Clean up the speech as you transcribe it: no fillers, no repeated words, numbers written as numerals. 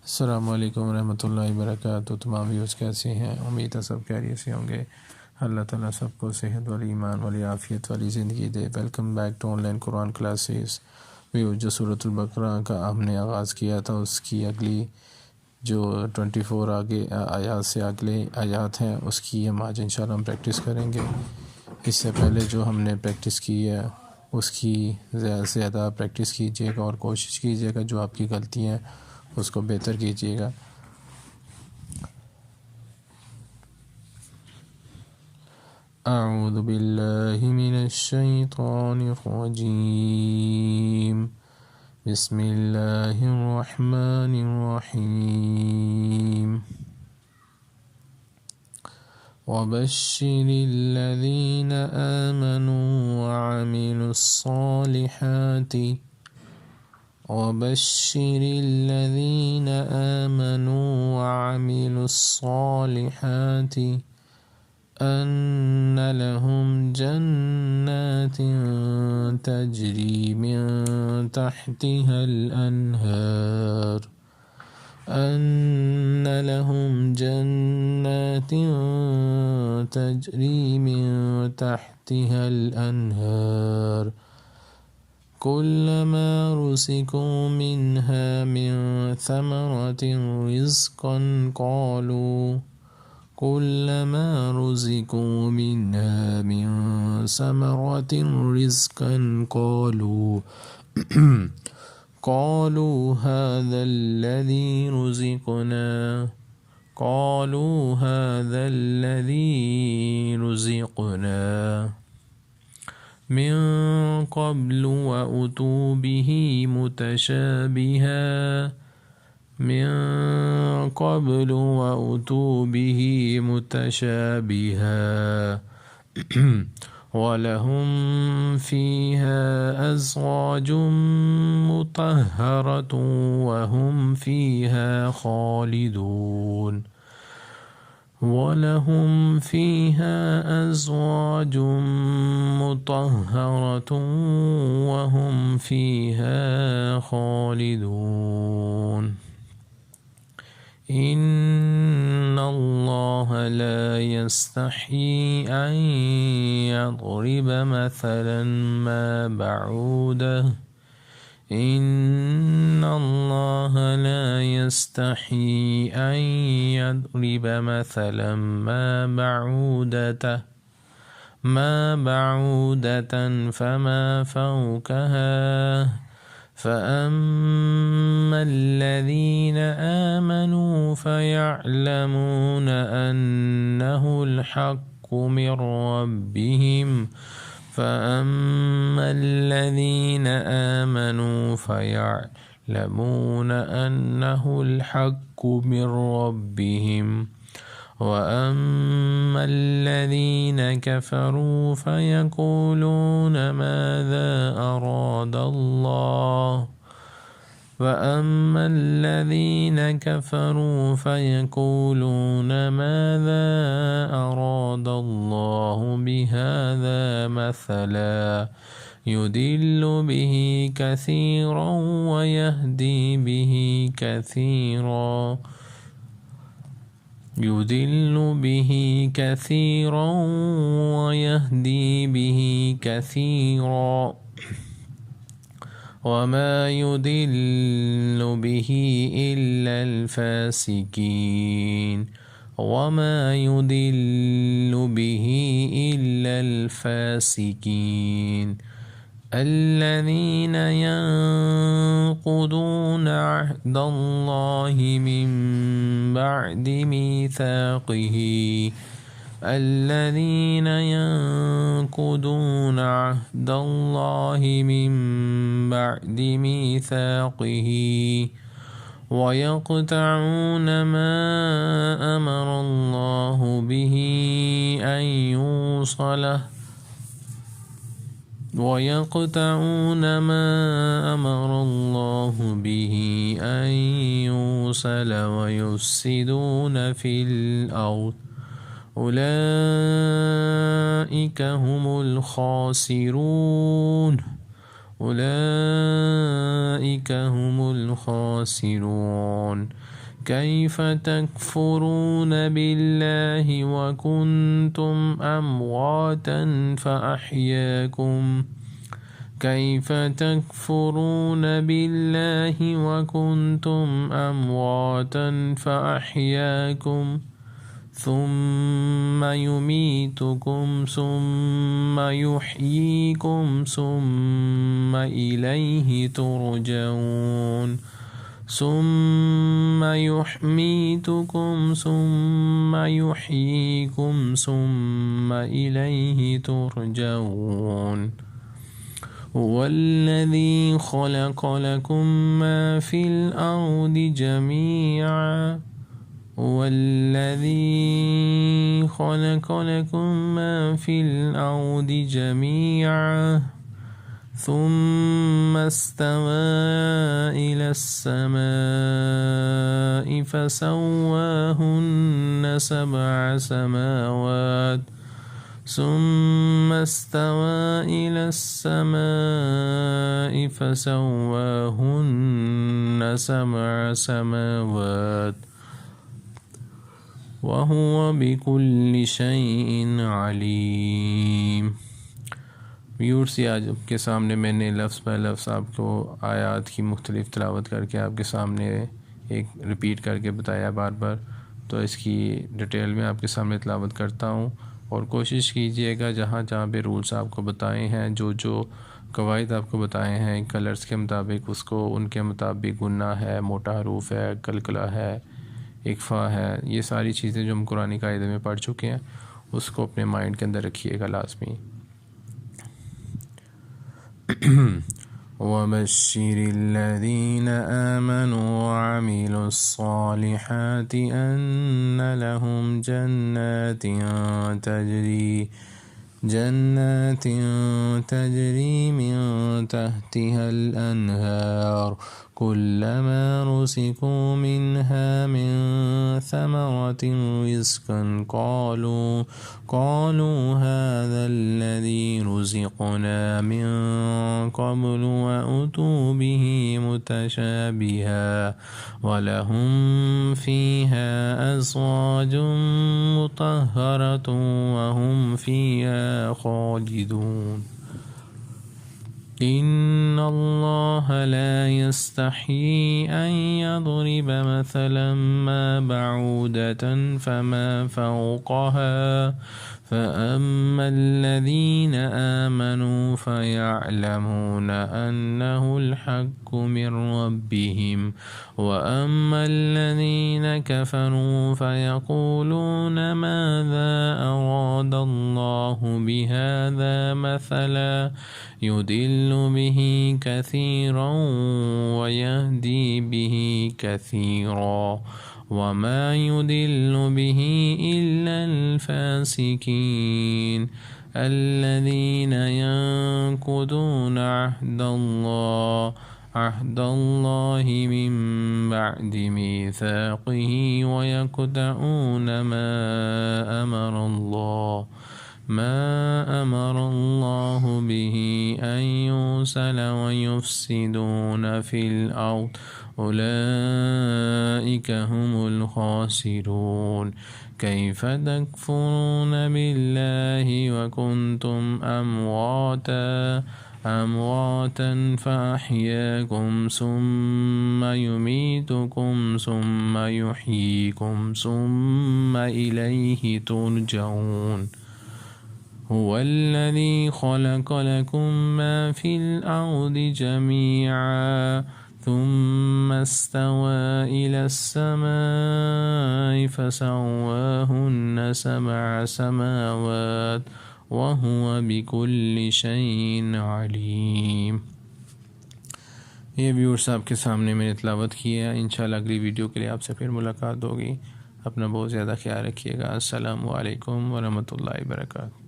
अस्सलामु अलैकुम रहमतुल्लाहि व बरकातुहू। तमाम व्यूज़ कैसे हैं? उम्मीद है सब खैरियत से होंगे। अल्लाह ताला सबको सेहत वाली, ईमान वाली, आफ़ियत वाली ज़िंदगी दे। Welcome back to online Quran classes. Views जो सूरतुल बकरा का हमने आगाज़ किया था उसकी अगली जो 24 आगे आयात से अगले आयात हैं उसकी हम आज इंशाल्लाह हम प्रैक्टिस करेंगे। इससे पहले जो हमने प्रैक्टिस की है उसकी ज़्यादा से ज़्यादा प्रैक्टिस कीजिएगा और कोशिश कीजिएगा जो आपकी गलतियाँ उसको बेहतर कीजिएगा। अऊज़ु बिल्लाहि मिनश शैतानिर रजीम। बिस्मिल्लाहिर रहमानिर रहीम। वबश्शिरिल्लज़ीना आमनू वअमिलुस्सालिहाति وبشر الذين آمنوا وعملوا الصالحات أن لهم جنات تجري من تحتها الأنهار كلما رزقوا منها من ثمرة رزقا قالوا هذا الذي رزقنا من قبل وأتوا به متشابها ولهم فيها أزواج مطهرة وهم فيها خالدون إن الله لا يستحيي أن يضرب مثلا ما بعودة فما فوقها فأما الذين آمنوا فيعلمون أنه الحق من ربهم وأما الذين كفروا فيقولون ماذا أراد الله بهذا مثلا يضل به كثيرا ويهدي به كثيرا وما يضل به إلا الفاسقين الذين ينقضون عهد الله من بعد ميثاقه ويقطعون ما أمر الله به أن يوصل ويفسدون في الأرض أولئك هم الخاسرون أولئك هم الخاسرون كيف تكفرون بالله وكنتم أمواتا فأحياكم كيف تكفرون بالله وكنتم أمواتا فأحياكم ثم يميتكم ثم يحييكم ثم إليه ترجعون ثم يميتكم ثم يحييكم ثم إليه ترجعون هو الذي خلق لكم ما في الأرض جميعا هو الذي خلق لكم ما في الأرض جميعا ثم استوى إلى السماء فسواهن سبع سماوات ثم استوى إلى السماء فسواهن سبع سماوات وهو بكل شيء عليم। व्यूअर्स, ये आज आपके सामने मैंने लफ्ज़ बाय लफ्ज़ आपको आयात की मुख्तलिफ़ तिलावत करके आपके सामने एक रिपीट करके बताया बार बार। तो इसकी डिटेल में आपके सामने तिलावत करता हूँ और कोशिश कीजिएगा जहाँ जहाँ पे रूल्स आपको बताए हैं, जो जो कवायद आपको बताए हैं कलर्स के मुताबिक, उसको उनके मुताबिक गुन्ना है, मोटा हरूफ है, कलकला है, इक्फ़ा है, ये सारी चीज़ें जो हम कुरानी कायदे में पढ़ चुके हैं उसको अपने माइंड के अंदर रखिएगा लाजमी। वबश्शिरिल्लज़ीना आमनू वअमिलुस्सालिहाति अन्न लहुम जन्नातिन तजरी मिन तहतिहल अनहार कुल्लमा रुज़िक़ू मिन्हा मिन समरतिन रिज़्क़न क़ालू हाज़ाल्लज़ी रुज़िक़ना मिन क़ब्लु वअतू बिही मुतशाबिहा वलहुम फ़ीहा अज़वाजुम मुतहहरतुन वहुम फ़ीहा ख़ालिदून। इन्नल्लाह ला यस्तही अन यज़रिब मसलन मा बऊदतन फमा फ़ौक़हा फ़अम्मल्लज़ीन आमनू फ़यअलमून अन्नहुल हक़्क़ु मिन रब्बिहिम वअम्मल्लज़ीन कफ़रू फ़यक़ूलून माज़ा अरादल्लाहु बिहाज़ा मसला युदिल्लु बिही कसीरन वयहदी बिही कसीरा वमा युदिल्लु बिही इल्लल फ़ासिकीन अल्लज़ीन यंकुदून अहदल्लाहि मिन बअदि मीसाक़िही वयक़तऊन मा अमरल्लाहु बिही अन युरसला वयुफ़्सिदून फ़िल अर्ज़ उलाइक हुमुल ख़ासिरून कैफ़ तकफ़ुरून बिल्लाहि वकुन्तुम अमवातन फ़अह्याकुम सुम्मा युमीतुकुम सुम्मा युह्यीकुम सुम्मा इलैहि तुरजऊन हुवल्लज़ी ख़लक़ लकुम मा फ़िल अर्ज़ि जमीअन थुम्मा इस्तवा इलस समाइ फ़सव्वाहुन्न सबअ समावात वहुव बिकुल्लि शैइन अलीम। ये व्यूअर्स आपके सामने मैंने तिलावत की है। इंशाल्लाह अगली वीडियो के लिए आपसे फिर मुलाकात होगी। अपना बहुत ज़्यादा ख्याल रखिएगा। अस्सलामु अलैकुम वरहमतुल्लाहि वबरकातुहू।